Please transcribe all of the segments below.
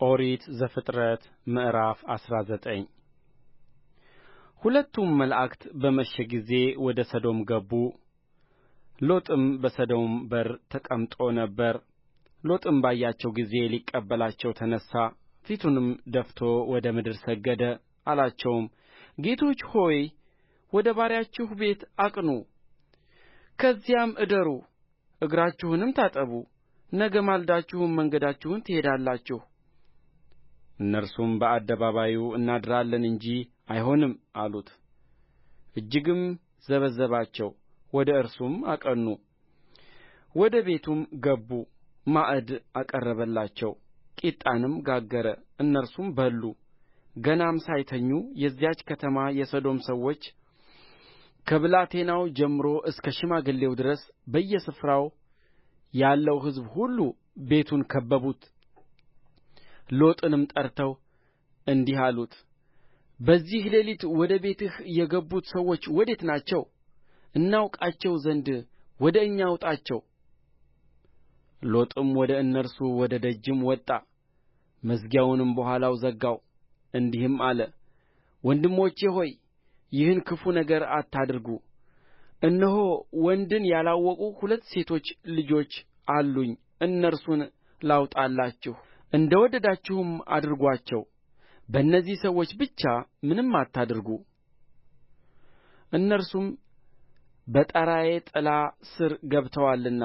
ኦሪት ዘፍጥረት ምዕራፍ 19 ሁለቱም መላእክት በመሸ ጊዜ ወደ ሰዶም ገቡ። ሎጥም በሰዶም በር ተቀምጦ ነበር። ሎጥም ባያቸው ጊዜ ሊቀበላቸው ተነሣ፣ ፊቱንም ደፍቶ ወደ ምድር ሰገደ። አላቸውም፣ ጌቶቼ ሆይ ወደ ባሪያችሁ ቤት አቅኑ፣ ከዚያም እደሩ፣ እግራችሁንም ታጠቡ፣ ነገ ማልዳችሁም መንገዳችሁን ትሄዳላችሁ። እነርሱም በአደባባዩ እናድራለን እንጂ አይሆንም አሉት። እጅግም ዘበዘባቸው፣ ወደ እርሱም አቀኑ። ወደ ቤቱም ገቡ፣ ማዕድ አቀረበላቸው፣ ቂጣንም ጋገረ፣ እነርሱም በሉ። ገናም ሳይተኙ የዚያች ከተማ የሰዶም ሰዎች ከብላቴናው ጀምሮ እስከ ሽማግሌው ድረስ በየስፍራው ያለው ሕዝብ ሁሉ ቤቱን ከበቡት። ሎጥንም ጠርተው እንዲህ አሉት፣ በዚህ ሌሊት ወደ ቤትህ የገቡት ሰዎች ወዴት ናቸው? እናውቃቸው ዘንድ ወደ እኛ አውጣቸው። ሎጥም ወደ እነርሱ ወደ ደጅም ወጣ፣ መዝጊያውንም በኋላው ዘጋው፣ እንዲህም አለ፣ ወንድሞቼ ሆይ ይህን ክፉ ነገር አታድርጉ። እነሆ ወንድን ያላወቁ ሁለት ሴቶች ልጆች አሉኝ። እነርሱን ላውጣላችሁ፣ እንደ ወደዳችሁም አድርጓቸው። በእነዚህ ሰዎች ብቻ ምንም አታድርጉ። እነርሱም በጣራዬ ጥላ ሥር ገብተዋልና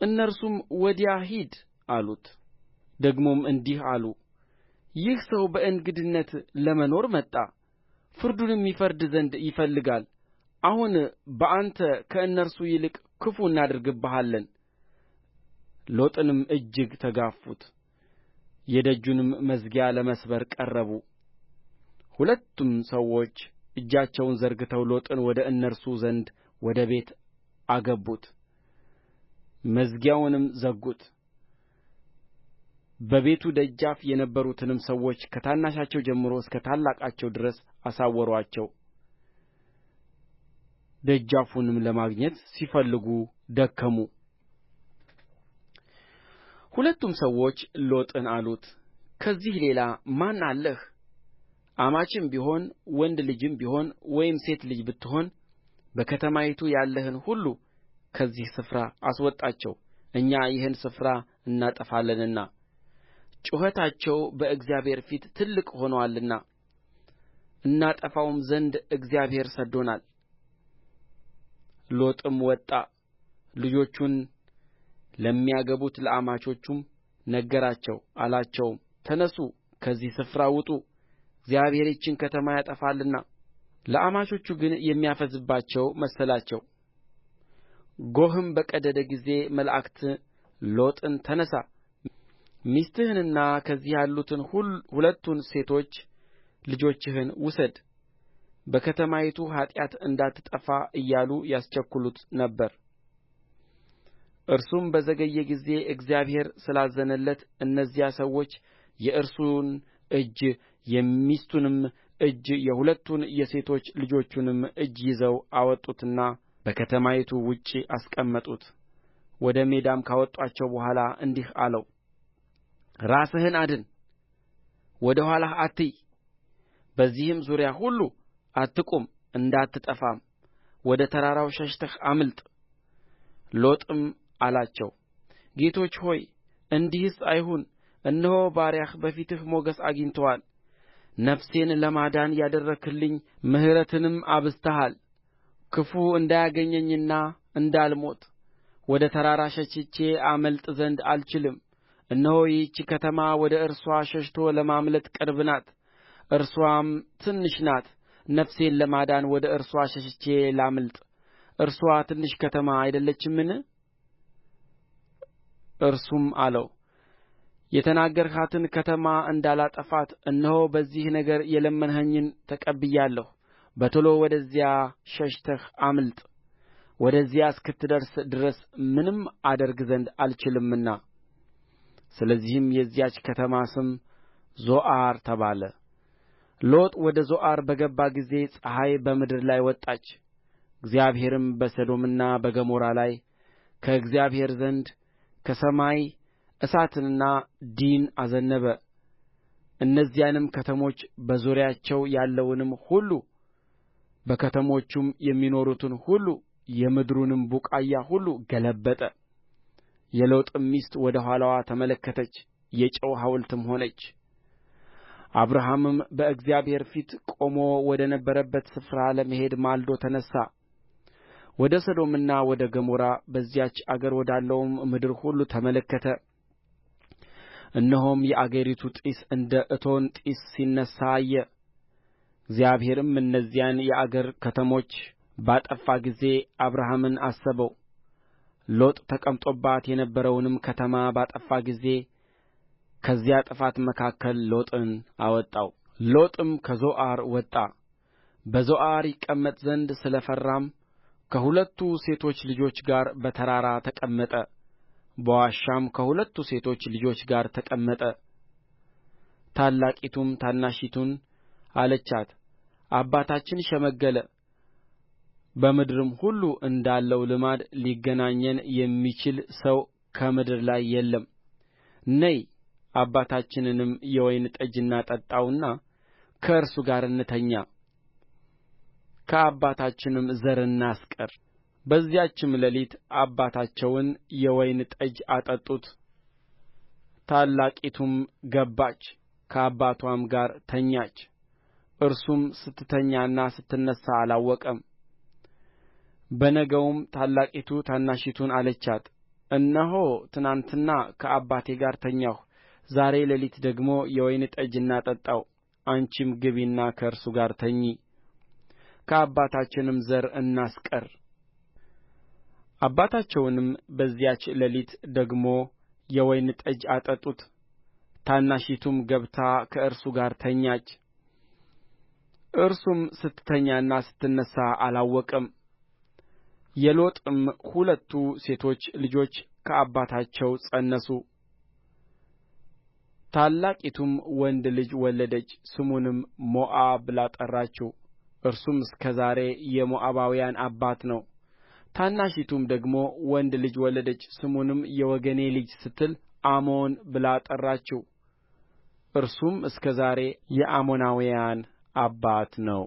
እነርሱም ወዲያ ሂድ አሉት። ደግሞም እንዲህ አሉ፣ ይህ ሰው በእንግድነት ለመኖር መጣ፣ ፍርዱንም ይፈርድ ዘንድ ይፈልጋል። አሁን በአንተ ከእነርሱ ይልቅ ክፉ እናደርግብሃለን። ሎጥንም እጅግ ተጋፉት፣ የደጁንም መዝጊያ ለመስበር ቀረቡ። ሁለቱም ሰዎች እጃቸውን ዘርግተው ሎጥን ወደ እነርሱ ዘንድ ወደ ቤት አገቡት፣ መዝጊያውንም ዘጉት። በቤቱ ደጃፍ የነበሩትንም ሰዎች ከታናሻቸው ጀምሮ እስከ ታላቃቸው ድረስ አሳወሩአቸው። ደጃፉንም ለማግኘት ሲፈልጉ ደከሙ። ሁለቱም ሰዎች ሎጥን አሉት፣ ከዚህ ሌላ ማን አለህ? አማችም ቢሆን ወንድ ልጅም ቢሆን ወይም ሴት ልጅ ብትሆን በከተማይቱ ያለህን ሁሉ ከዚህ ስፍራ አስወጣቸው፣ እኛ ይህን ስፍራ እናጠፋለንና ጩኸታቸው በእግዚአብሔር ፊት ትልቅ ሆኖአልና እናጠፋውም ዘንድ እግዚአብሔር ሰድዶናል። ሎጥም ወጣ፣ ልጆቹን ለሚያገቡት ለአማቾቹም ነገራቸው። አላቸውም፣ ተነሡ፣ ከዚህ ስፍራ ውጡ፣ እግዚአብሔር ይህችን ከተማ ያጠፋልና። ለአማቾቹ ግን የሚያፌዝባቸው መሰላቸው። ጎህም በቀደደ ጊዜ መላእክት ሎጥን ተነሣ፣ ሚስትህንና ከዚህ ያሉትን ሁለቱን ሴቶች ልጆችህን ውሰድ፣ በከተማይቱ ኃጢአት እንዳትጠፋ እያሉ ያስቸኵሉት ነበር። እርሱም በዘገየ ጊዜ እግዚአብሔር ስላዘነለት እነዚያ ሰዎች የእርሱን እጅ የሚስቱንም እጅ የሁለቱን የሴቶች ልጆቹንም እጅ ይዘው አወጡትና በከተማይቱ ውጭ አስቀመጡት። ወደ ሜዳም ካወጡአቸው በኋላ እንዲህ አለው፣ ራስህን አድን፣ ወደ ኋላህ አትይ፣ በዚህም ዙሪያ ሁሉ አትቁም፣ እንዳትጠፋም ወደ ተራራው ሸሽተህ አምልጥ። ሎጥም አላቸው፣ ጌቶቼ ሆይ እንዲህስ አይሁን፣ እነሆ ባሪያህ በፊትህ ሞገስ አግኝቶአል። ነፍሴን ለማዳን ያደረግህልኝ ምሕረትንም አብዝተሃል። ክፉ እንዳያገኘኝና እንዳልሞት ወደ ተራራ ሸሽቼ አመልጥ ዘንድ አልችልም። እነሆ ይህች ከተማ ወደ እርስዋ ሸሽቶ ለማምለጥ ቅርብ ናት፣ እርስዋም ትንሽ ናት። ነፍሴን ለማዳን ወደ እርስዋ ሸሽቼ ላምልጥ፣ እርስዋ ትንሽ ከተማ አይደለችምን? እርሱም አለው፣ የተናገርሃትን ከተማ እንዳላጠፋት እነሆ በዚህ ነገር የለመንኸኝን ተቀብያለሁ። በቶሎ ወደዚያ ሸሽተህ አምልጥ፣ ወደዚያ እስክትደርስ ድረስ ምንም አደርግ ዘንድ አልችልምና። ስለዚህም የዚያች ከተማ ስም ዞዓር ተባለ። ሎጥ ወደ ዞዓር በገባ ጊዜ ፀሐይ በምድር ላይ ወጣች። እግዚአብሔርም በሰዶምና በገሞራ ላይ ከእግዚአብሔር ዘንድ ከሰማይ እሳትንና ዲን አዘነበ። እነዚያንም ከተሞች በዙሪያቸው ያለውንም ሁሉ በከተሞቹም የሚኖሩትን ሁሉ የምድሩንም ቡቃያ ሁሉ ገለበጠ። የሎጥም ሚስት ወደ ኋላዋ ተመለከተች፣ የጨው ሐውልትም ሆነች። አብርሃምም በእግዚአብሔር ፊት ቆሞ ወደ ነበረበት ስፍራ ለመሄድ ማልዶ ተነሣ። ወደ ሰዶምና ወደ ገሞራ በዚያች አገር ወዳለውም ምድር ሁሉ ተመለከተ። እነሆም የአገሪቱ ጢስ እንደ እቶን ጢስ ሲነሣ አየ። እግዚአብሔርም እነዚያን የአገር ከተሞች ባጠፋ ጊዜ አብርሃምን አሰበው። ሎጥ ተቀምጦባት የነበረውንም ከተማ ባጠፋ ጊዜ ከዚያ ጥፋት መካከል ሎጥን አወጣው። ሎጥም ከዞዓር ወጣ። በዞዓር ይቀመጥ ዘንድ ስለ ፈራም ከሁለቱ ሴቶች ልጆቹ ጋር በተራራ ተቀመጠ። በዋሻም ከሁለቱ ሴቶች ልጆቹ ጋር ተቀመጠ። ታላቂቱም ታናሺቱን አለቻት፣ አባታችን ሸመገለ፣ በምድርም ሁሉ እንዳለው ልማድ ሊገናኘን የሚችል ሰው ከምድር ላይ የለም። ነዪ አባታችንንም የወይን ጠጅ እናጠጣውና ከእርሱ ጋር እንተኛ፣ ከአባታችንም ዘር እናስቀር። በዚያችም ሌሊት አባታቸውን የወይን ጠጅ አጠጡት። ታላቂቱም ገባች፣ ከአባትዋም ጋር ተኛች። እርሱም ስትተኛና ስትነሣ አላወቀም። በነጋውም ታላቂቱ ታናሺቱን አለቻት፣ እነሆ ትናንትና ከአባቴ ጋር ተኛሁ፣ ዛሬ ሌሊት ደግሞ የወይን ጠጅ እናጠጣው። አንቺም ግቢና ከእርሱ ጋር ተኚ፣ ከአባታችንም ዘር እናስቀር። አባታቸውንም በዚያች ሌሊት ደግሞ የወይን ጠጅ አጠጡት። ታናሺቱም ገብታ ከእርሱ ጋር ተኛች። እርሱም ስትተኛና ስትነሣ አላወቀም። የሎጥም ሁለቱ ሴቶች ልጆች ከአባታቸው ፀነሱ። ታላቂቱም ወንድ ልጅ ወለደች፣ ስሙንም ሞዓብ ብላ ጠራችው። እርሱም እስከ ዛሬ የሞዓባውያን አባት ነው። ታናሺቱም ደግሞ ወንድ ልጅ ወለደች፣ ስሙንም የወገኔ ልጅ ስትል አሞን ብላ ጠራችው። እርሱም እስከ ዛሬ የአሞናውያን አባት ነው።